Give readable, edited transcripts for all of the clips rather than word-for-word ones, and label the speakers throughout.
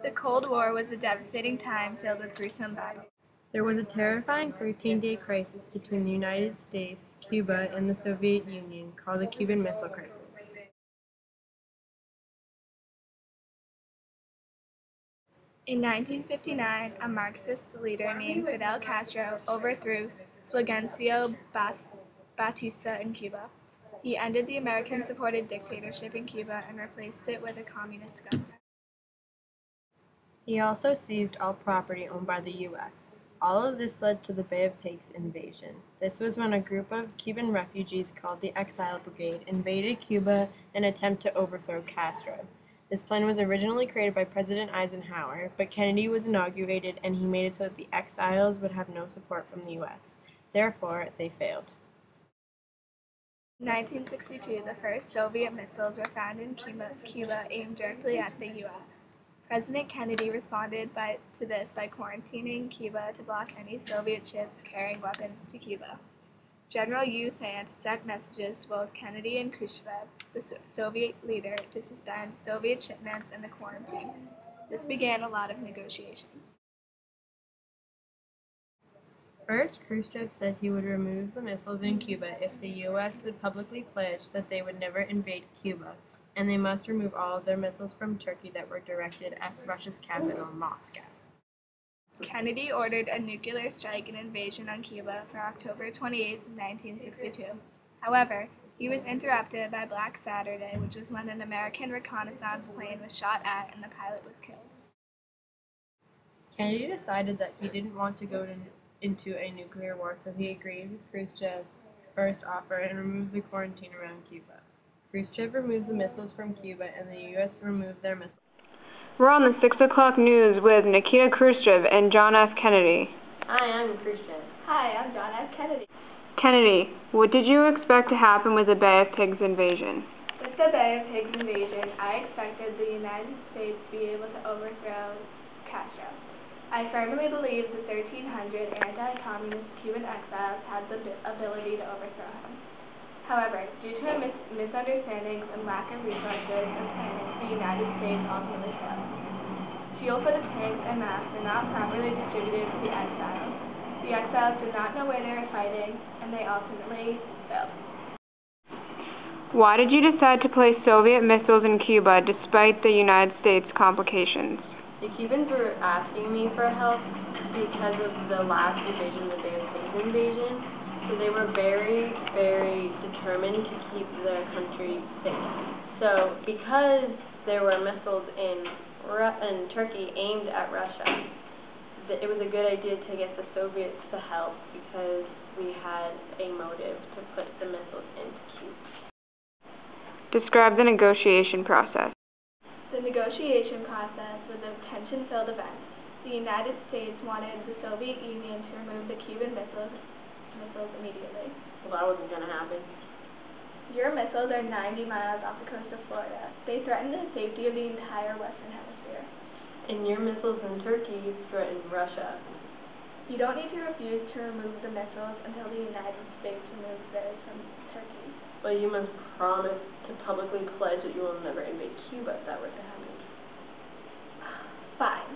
Speaker 1: The Cold War was a devastating time filled with gruesome battles.
Speaker 2: There was a terrifying 13-day crisis between the United States, Cuba, and the Soviet Union called the Cuban Missile Crisis.
Speaker 1: In 1959, a Marxist leader named Fidel Castro overthrew Fulgencio Batista in Cuba. He ended the American-supported dictatorship in Cuba and replaced it with a communist government.
Speaker 2: He also seized all property owned by the U.S. All of this led to the Bay of Pigs invasion. This was when a group of Cuban refugees called the Exile Brigade invaded Cuba in an attempt to overthrow Castro. This plan was originally created by President Eisenhower, but Kennedy was inaugurated and he made it so that the exiles would have no support from the U.S. Therefore, they failed.
Speaker 1: In 1962, the first Soviet missiles were found in Cuba aimed directly at the U.S. President Kennedy responded to this by quarantining Cuba to block any Soviet ships carrying weapons to Cuba. General U Thant sent messages to both Kennedy and Khrushchev, the Soviet leader, to suspend Soviet shipments and the quarantine. This began a lot of negotiations.
Speaker 2: First, Khrushchev said he would remove the missiles in Cuba if the U.S. would publicly pledge that they would never invade Cuba, and they must remove all of their missiles from Turkey that were directed at Russia's capital, Moscow.
Speaker 1: Kennedy ordered a nuclear strike and invasion on Cuba for October 28, 1962. However, he was interrupted by Black Saturday, which was when an American reconnaissance plane was shot at and the pilot was killed.
Speaker 2: Kennedy decided that he didn't want to go into a nuclear war, so he agreed with Khrushchev's first offer and removed the quarantine around Cuba. Khrushchev removed the missiles from Cuba, and the U.S. removed their missiles.
Speaker 3: We're on the 6 o'clock news with Nikita Khrushchev and John F. Kennedy.
Speaker 4: Hi, I'm Khrushchev.
Speaker 1: Hi, I'm John F. Kennedy.
Speaker 3: Kennedy, what did you expect to happen with the Bay of Pigs invasion?
Speaker 1: With the Bay of Pigs invasion, I expected the United States to be able to overthrow Castro. I firmly believe the 1,300 anti-communist Cuban exiles had the ability to overthrow him. However, due to misunderstandings and lack of resources and planning, the United States ultimately failed. Fuel for the tanks and maps were not properly distributed to the exiles. The exiles did not know where they were fighting, and they ultimately failed.
Speaker 3: Why did you decide to place Soviet missiles in Cuba despite the United States complications?
Speaker 4: The Cubans were asking me for help because of the last invasion, the Bay of Pigs invasion. So they were very, very determined to keep their country safe. So because there were missiles in Turkey aimed at Russia, it was a good idea to get the Soviets to help because we had a motive to put the missiles into Cuba.
Speaker 3: Describe the negotiation process.
Speaker 1: The negotiation process was a tension-filled event. The United States wanted the Soviet Union to remove the Cuban missiles immediately.
Speaker 4: Well, that wasn't going to happen.
Speaker 1: Your missiles are 90 miles off the coast of Florida. They threaten the safety of the entire Western Hemisphere.
Speaker 4: And your missiles in Turkey threaten Russia.
Speaker 1: You don't need to refuse to remove the missiles until the United States removes theirs from Turkey.
Speaker 4: Well, you must promise to publicly pledge that you will never invade Cuba if that were to happen.
Speaker 1: Fine.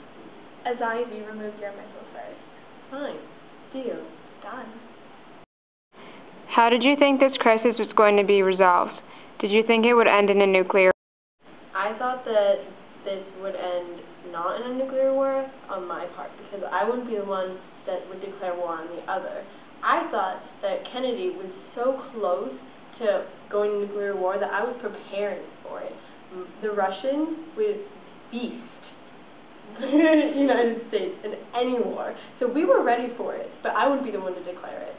Speaker 1: As long as you remove your missiles first.
Speaker 4: Fine. Deal.
Speaker 1: Done.
Speaker 3: How did you think this crisis was going to be resolved? Did you think it would end in a nuclear war?
Speaker 4: I thought that this would end not in a nuclear war on my part, because I wouldn't be the one that would declare war on the other. I thought that Kennedy was so close to going to nuclear war that I was preparing for it. The Russians would beast the United States in any war. So we were ready for it, but I wouldn't be the one to declare it.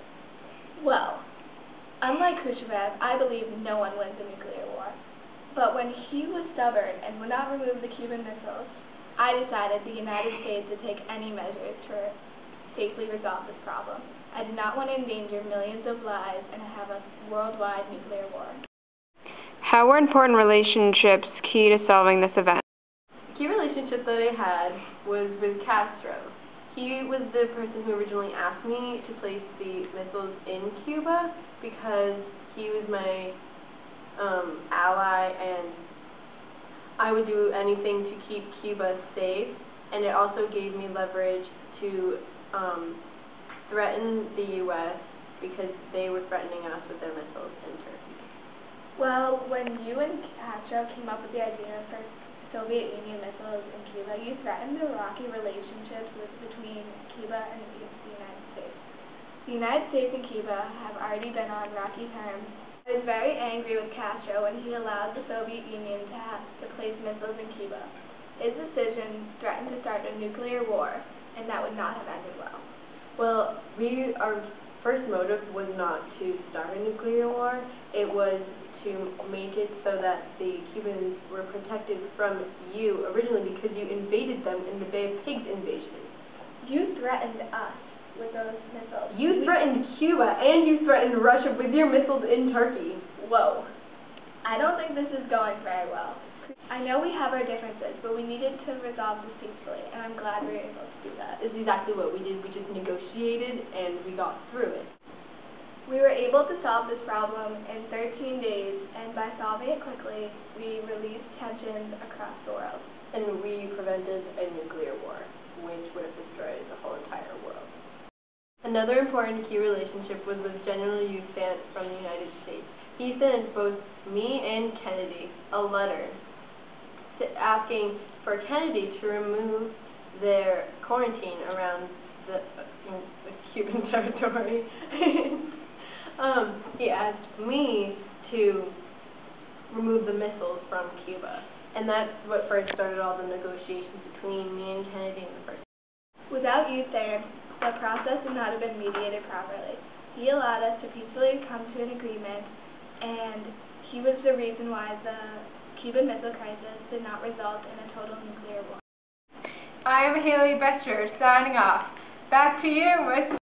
Speaker 1: Well, unlike Khrushchev, I believe no one wins a nuclear war. But when he was stubborn and would not remove the Cuban missiles, I decided the United States would take any measures to safely resolve this problem. I did not want to endanger millions of lives and have a worldwide nuclear war.
Speaker 3: How were important relationships key to solving this event?
Speaker 4: The key relationship that I had was with Castro. He was the person who originally asked me to place the missiles in Cuba because he was my ally, and I would do anything to keep Cuba safe, and it also gave me leverage to threaten the U.S. because they were threatening us with their missiles in Turkey.
Speaker 1: Well, when you and Castro came up with the idea for Soviet Union missiles in Cuba, you threatened the rocky relationships between Cuba and the United States. The United States and Cuba have already been on rocky terms. I was very angry with Castro when he allowed the Soviet Union to place missiles in Cuba. His decision threatened to start a nuclear war, and that would not have ended well.
Speaker 4: Well, our first motive was not to start a nuclear war. It was to make it so that the Cubans were protected from you originally because you invaded them in the Bay of Pigs invasion.
Speaker 1: You threatened us with those missiles.
Speaker 4: You threatened Cuba and you threatened Russia with your missiles in Turkey.
Speaker 1: Whoa. I don't think this is going very well. I know we have our differences, but we needed to resolve this peacefully, and I'm glad we were able to do that.
Speaker 4: This is exactly what we did. We just negotiated and we got through it.
Speaker 1: We were able to solve this problem in 13 days, and by solving it quickly, we released tensions across the world.
Speaker 4: And we prevented a nuclear war, which would have destroyed the whole entire world. Another important key relationship was with General Ufant from the United States. He sent both me and Kennedy a letter asking for Kennedy to remove their quarantine around the Cuban territory. He asked me to remove the missiles from Cuba, and that's what first started all the negotiations between me and Kennedy in the first.
Speaker 1: Without Ufant, the process would not have been mediated properly. He allowed us to peacefully come to an agreement, and he was the reason why the Cuban Missile Crisis did not result in a total nuclear war.
Speaker 3: I'm Haley Betcher, signing off. Back to you with